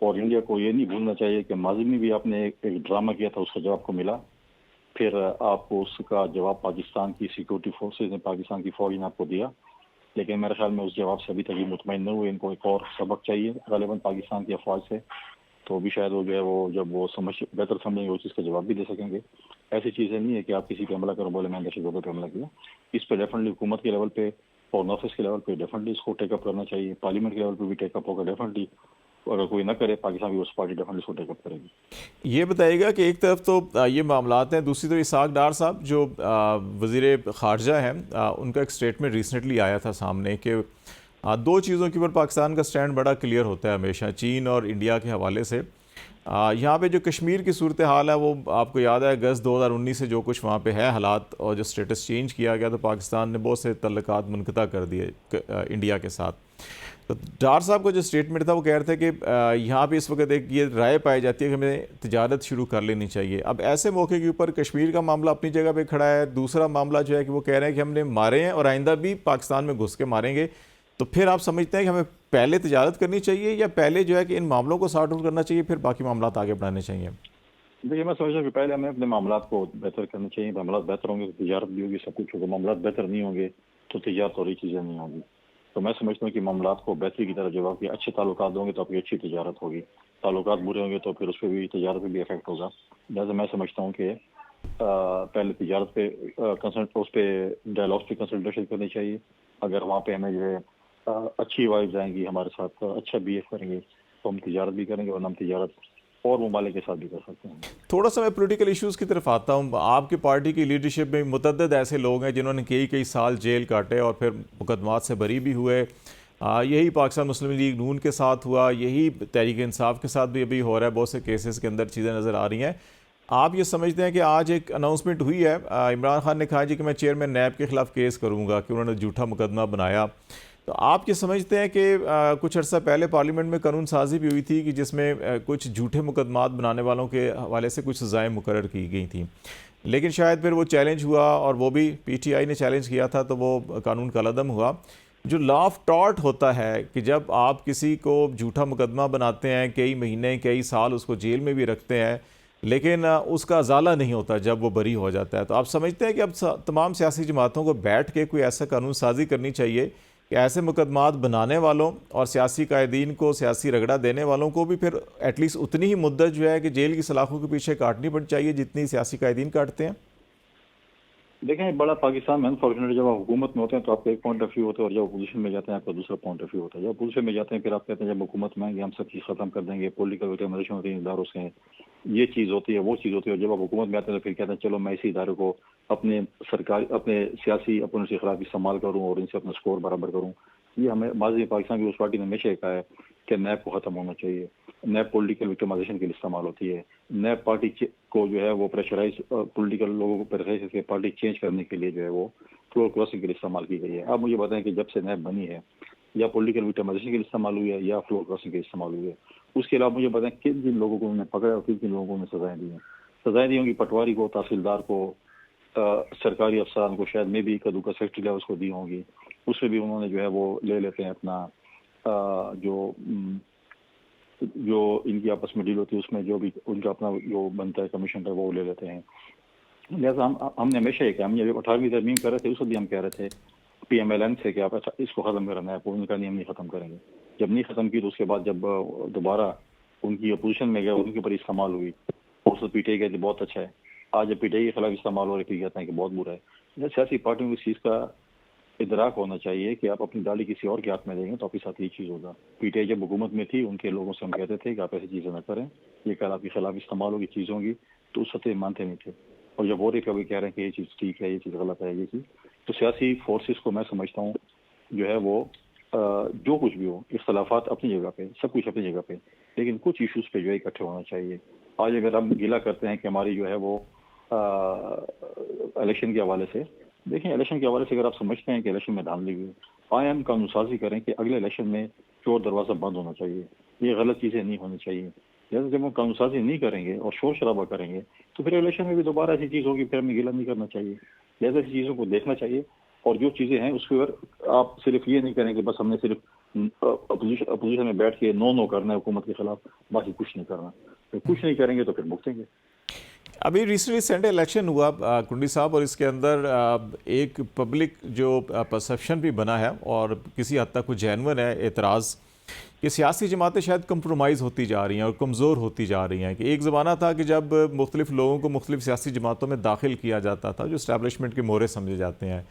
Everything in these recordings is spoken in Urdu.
اور انڈیا کو یہ نہیں بھولنا چاہیے کہ ماضی میں بھی آپ نے ایک ڈرامہ کیا تھا، اس کا جواب کو ملا، پھر آپ کو اس کا جواب پاکستان کی سیکورٹی فورسز نے، پاکستان کی فوج نے آپ کو دیا، لیکن میرے خیال میں اس جواب سے ابھی تک یہ مطمئن نہ ہوئے. ان کو ایک اور سبق چاہیے غالباً پاکستان کی افواج سے، تو بھی شاید وہ جو ہے وہ جب وہ بہتر سمجھیں گے اس چیز کا جواب بھی دے سکیں گے. ایسی چیزیں نہیں ہے کہ آپ کسی پہ حملہ کرو بولے میں نے دہشت گردوں پہ حملہ کیا. اس پہ ڈیفینیٹلی حکومت کے لیول پہ اور آفس کے لیول پہ ڈیفینیٹلی اس کو ٹیک اپ کرنا چاہیے. پارلیمنٹ کے لیول پہ بھی ٹیک اپ ہوگا ڈیفینیٹلی. اگر کوئی نہ کرے پاکستان کی اس پارٹی ڈیفینیٹلی اس کو ٹیک اپ کرے گی. یہ بتائیے گا کہ ایک طرف تو یہ معاملات ہیں، دوسری طرف اسحاق ڈار صاحب جو وزیر خارجہ ہیں، ان کا ایک سٹیٹمنٹ ریسنٹلی آیا تھا سامنے کہ دو چیزوں کے اوپر پاکستان کا سٹینڈ بڑا کلیئر ہوتا ہے ہمیشہ، چین اور انڈیا کے حوالے سے. یہاں پہ جو کشمیر کی صورتحال ہے وہ آپ کو یاد ہے اگست 2019 سے جو کچھ وہاں پہ ہے حالات، اور جو سٹیٹس چینج کیا گیا تو پاکستان نے بہت سے تعلقات منقطع کر دیے انڈیا کے ساتھ. تو ڈار صاحب کا جو سٹیٹمنٹ تھا وہ کہہ رہے تھے کہ یہاں پہ اس وقت ایک یہ رائے پائی جاتی ہے کہ ہمیں تجارت شروع کر لینی چاہیے. اب ایسے موقع کے اوپر کشمیر کا معاملہ اپنی جگہ پہ کھڑا ہے، دوسرا معاملہ جو ہے کہ وہ کہہ رہے ہیں کہ ہم نے مارے ہیں اور آئندہ بھی پاکستان میں گھس کے ماریں گے. تو پھر آپ سمجھتے ہیں کہ ہمیں پہلے تجارت کرنی چاہیے یا پہلے جو ہے کہ ان معاملوں کو سارٹ آؤٹ کرنا چاہیے پھر باقی معاملات آگے بڑھانے چاہیے؟ دیکھیے میں سمجھتا ہوں کہ پہلے ہمیں اپنے معاملات کو بہتر کرنا چاہیے. معاملات بہتر ہوں گے تو تجارت بھی ہوگی، سب کچھ ہوگا. معاملات بہتر نہیں ہوں گے تو تجارت اور یہ چیزیں نہیں ہوں گی. تو میں سمجھتا ہوں کہ معاملات کو بہتری کی طرف جب آپ کے اچھے تعلقات ہوں گے تو آپ کی اچھی تجارت ہوگی. تعلقات برے ہوں گے تو پھر اس پہ بھی تجارت پہ بھی افیکٹ ہوگا. لہٰذا میں سمجھتا ہوں کہ پہلے تجارت پہ اس پہ ڈائلاگس پہ کنسلٹیشن کرنی چاہیے. اگر وہاں پہ ہمیں جو ہے اچھی وائبز آئیں گی، ہمارے ساتھ اچھا بی ایف کریں گے تو ہم تجارت بھی کریں گے، اور ہم تجارت اور ممالک کے ساتھ بھی کر سکتے ہیں. تھوڑا سا میں پولیٹیکل ایشوز کی طرف آتا ہوں. آپ کے پارٹی کی لیڈرشپ میں متعدد ایسے لوگ ہیں جنہوں نے کئی سال جیل کاٹے اور پھر مقدمات سے بری بھی ہوئے. یہی پاکستان مسلم لیگ نون کے ساتھ ہوا، یہی تحریک انصاف کے ساتھ بھی ابھی ہو رہا ہے. بہت سے کیسز کے اندر چیزیں نظر آ رہی ہیں. آپ یہ سمجھتے ہیں کہ آج ایک اناؤنسمنٹ ہوئی ہے، عمران خان نے کہا جی کہ میں چیئرمین نیب کے خلاف کیس کروں گا کہ انہوں نے جھوٹا مقدمہ بنایا. تو آپ یہ سمجھتے ہیں کہ کچھ عرصہ پہلے پارلیمنٹ میں قانون سازی بھی ہوئی تھی کہ جس میں کچھ جھوٹے مقدمات بنانے والوں کے حوالے سے کچھ سزائیں مقرر کی گئی تھیں، لیکن شاید پھر وہ چیلنج ہوا اور وہ بھی پی ٹی آئی نے چیلنج کیا تھا تو وہ قانون کالعدم ہوا. جو لا آف ٹارٹ ہوتا ہے کہ جب آپ کسی کو جھوٹا مقدمہ بناتے ہیں، کئی مہینے کئی سال اس کو جیل میں بھی رکھتے ہیں، لیکن اس کا ازالہ نہیں ہوتا جب وہ بری ہو جاتا ہے، تو آپ سمجھتے ہیں کہ اب تمام سیاسی جماعتوں کو بیٹھ کے کوئی ایسا قانون سازی کرنی چاہیے کہ ایسے مقدمات بنانے والوں اور سیاسی قائدین کو، سیاسی رگڑا دینے والوں کو بھی پھر ایٹ لیسٹ اتنی ہی مدت جو ہے کہ جیل کی سلاخوں کے پیچھے کاٹنی پڑ چاہیے جتنی سیاسی قائدین کاٹتے ہیں؟ دیکھیں بڑا پاکستان میں انفارچونیٹلی جب آپ حکومت میں ہوتے ہیں تو آپ کا ایک پوائنٹ آف ویو ہوتا ہے، اور جب اپوزیشن میں جاتے ہیں آپ کا دوسرا پوائنٹ آف ویو ہوتا ہے. جب اپوزیشن میں جاتے ہیں پھر آپ کہتے ہیں جب حکومت میں آئیں گے ہم سب چیز ختم کر دیں گے، پولیٹیکل ویٹیمائزیشن ہوتی ہے اداروں سے، یہ چیز ہوتی ہے وہ چیز ہوتی ہے. اور جب آپ حکومت میں آتے ہیں تو پھر کہتے ہیں چلو میں اسی ادارے کو اپنے سرکاری اپنے سیاسی اپنے کے خلاف استعمال کروں اور ان سے اپنا اسکور برابر کروں. یہ ہمیں ماضی پاکستان کی اس پارٹی نے ہمیشہ کہا ہے کہ نیب کو ختم ہونا چاہیے. نیب پولیٹیکل وکٹمائزیشن کے لیے استعمال ہوتی ہے. نیب پارٹی کو جو ہے وہ پریشرائز پولیٹیکل لوگوں کو پریشرائز کر کے پارٹی چینج کرنے کے لیے جو ہے وہ فلور کراسنگ کے لیے استعمال کی گئی ہے. آپ مجھے بتائیں کہ جب سے نیب بنی ہے یا پولیٹیکل وکٹمائزیشن کے لیے استعمال ہوئی ہے یا فلور کراسنگ کے لیے استعمال ہوئی ہے. اس کے علاوہ مجھے بتائیں کن جن لوگوں کو انہوں نے پکڑا اور کن جن لوگوں کو انہوں نے سزائیں دی ہیں. سزائیں دی ہوں گی پٹواری کو، تحصیلدار کو، سرکاری افسران کو، شاید میں بھی کدو کا سیکٹری لیولس کو دی ہوں گی. اس میں بھی انہوں نے جو ہے وہ لے لیتے ہیں اپنا جو ان کی آپس میں ڈیل ہوتی ہے اس میں جو بھی ان کا اپنا جو بنتا ہے کمیشن ہے وہ لے لیتے ہیں. لہٰذا ہم نے ہمیشہ یہ کہا، ہم جب 18ویں ترمیم کر رہے تھے اس وقت بھی ہم کہہ رہے تھے پی ایم ایل این سے کہ آپ اس کو ختم کرنا ہے. ان کا نہیں، ہم نہیں ختم کریں گے. جب نہیں ختم کی تو اس کے بعد جب دوبارہ ان کی اپوزیشن میں گیا ان کے اوپر استعمال ہوئی، اس وقت پی ٹی آئی کہتے بہت اچھا ہے. آج جب پی ٹی آئی کے خلاف استعمال ہو رہے پھر کہتے ہیں کہ بہت برا ہے. سیاسی پارٹیوں کو اس چیز کا ادراک ہونا چاہیے کہ آپ اپنی ڈالی کسی اور کے ہاتھ میں دیں گے تو آپ کے ساتھ یہ چیز ہوگا. پی ٹی آئی جب حکومت میں تھی ان کے لوگوں سے ہم کہتے تھے کہ آپ ایسی چیزیں نہ کریں، یہ کل آپ کے خلاف استعمال ہوگی چیز ہوں گی، تو اس وقت مانتے نہیں تھے. اور جب ہو رہی کبھی کہہ رہے ہیں کہ یہ چیز ٹھیک ہے، یہ چیز غلط ہے، یہ چیز، تو سیاسی فورسز کو میں سمجھتا ہوں جو ہے وہ جو کچھ بھی ہو، اختلافات اپنی جگہ پہ، سب کچھ اپنی جگہ پہ، لیکن کچھ ایشوز پہ جو ہے اکٹھے ہونا چاہیے. آج اگر ہم گلا کرتے ہیں کہ ہماری جو ہے وہ الیکشن کے حوالے سے، دیکھیں الیکشن کے حوالے سے اگر آپ سمجھتے ہیں کہ الیکشن میں دھاندلی ہوئی، آئے ہم قانون سازی کریں کہ اگلے الیکشن میں چور دروازہ بند ہونا چاہیے. یہ غلط چیزیں نہیں ہونی چاہیے. جیسے جب ہم قانون سازی نہیں کریں گے اور شور شرابہ کریں گے تو پھر الیکشن میں بھی دوبارہ ایسی چیز ہوگی، پھر ہمیں گلا نہیں کرنا چاہیے. لہٰذا ایسی چیزوں کو دیکھنا چاہیے، اور جو چیزیں ہیں اس کے اوپر آپ صرف یہ نہیں کریں کہ بس ہم نے صرف اپوزیشن میں بیٹھ کے نو کرنا ہے حکومت کے خلاف، باقی کچھ نہیں کرنا. کچھ نہیں کریں گے تو پھر بھگتیں گے. ابھی ریسنٹلی سینٹرل الیکشن ہوا کنڈی صاحب، اور اس کے اندر ایک پبلک جو پرسیپشن بھی بنا ہے اور کسی حد تک وہ جینون ہے اعتراض کہ سیاسی جماعتیں شاید کمپرومائز ہوتی جا رہی ہیں اور کمزور ہوتی جا رہی ہیں. کہ ایک زمانہ تھا کہ جب مختلف لوگوں کو مختلف سیاسی جماعتوں میں داخل کیا جاتا تھا جو اسٹیبلشمنٹ کے مورے سمجھے جاتے ہیں.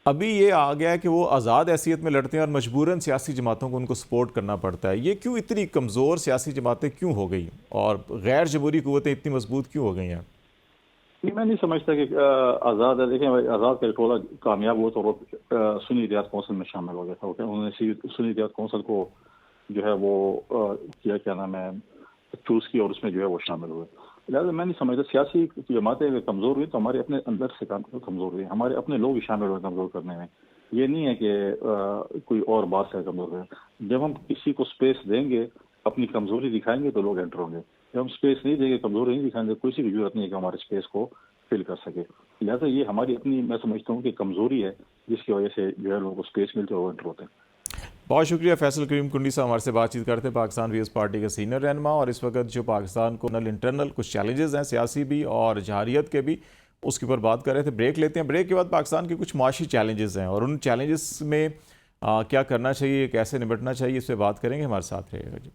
ابھی یہ آ گیا ہے کہ وہ آزاد حیثیت میں لڑتے ہیں اور مجبوراً سیاسی جماعتوں کو ان کو سپورٹ کرنا پڑتا ہے. یہ کیوں اتنی کمزور سیاسی جماعتیں کیوں ہو گئی اور غیر جمہوری قوتیں اتنی مضبوط کیوں ہو گئی ہیں؟ میں نہیں سمجھتا کہ آزاد ہے. دیکھیں آزاد کا ٹولہ کامیاب ہوا تو سنی دیہات کونسل میں شامل ہو گیا تھا. انہوں نے سنی دیہات کونسل کو جو ہے وہ کیا نام ہے چوز کیا اور اس میں جو ہے وہ شامل ہوئے. لہٰذا میں نہیں سمجھتا سیاسی جماعتیں کمزور ہوئی تو ہمارے اپنے اندر سے کمزور ہوئی، ہمارے اپنے لوگ شامل ہوئے کمزور کرنے میں. یہ نہیں ہے کہ کوئی اور بات سے کمزور ہوئے. جب ہم کسی کو اسپیس دیں گے، اپنی کمزوری دکھائیں گے تو لوگ انٹر ہوں گے. جب ہم اسپیس نہیں دیں گے، کمزوری نہیں دکھائیں گے، کسی کی ضرورت نہیں ہے کہ ہمارے اسپیس کو فل کر سکے. لہٰذا یہ ہماری اپنی میں سمجھتا ہوں کہ کمزوری ہے جس کی وجہ سے جو ہے لوگوں کو اسپیس ملتے ہیں وہ انٹر ہوتے ہیں. بہت شکریہ فیصل کریم کنڈی صاحب ہمارے سے بات چیت کرتے ہیں، پاکستان پیپلز پارٹی کے سینئر رہنما. اور اس وقت جو پاکستان کو انٹرنل کچھ چیلنجز ہیں سیاسی بھی اور جارحیت کے بھی، اس کے اوپر بات کر رہے تھے. بریک لیتے ہیں، بریک کے بعد پاکستان کے کچھ معاشی چیلنجز ہیں اور ان چیلنجز میں کیا کرنا چاہیے، کیسے نمٹنا چاہیے، اس پہ بات کریں گے. ہمارے ساتھ رہیے گا جی.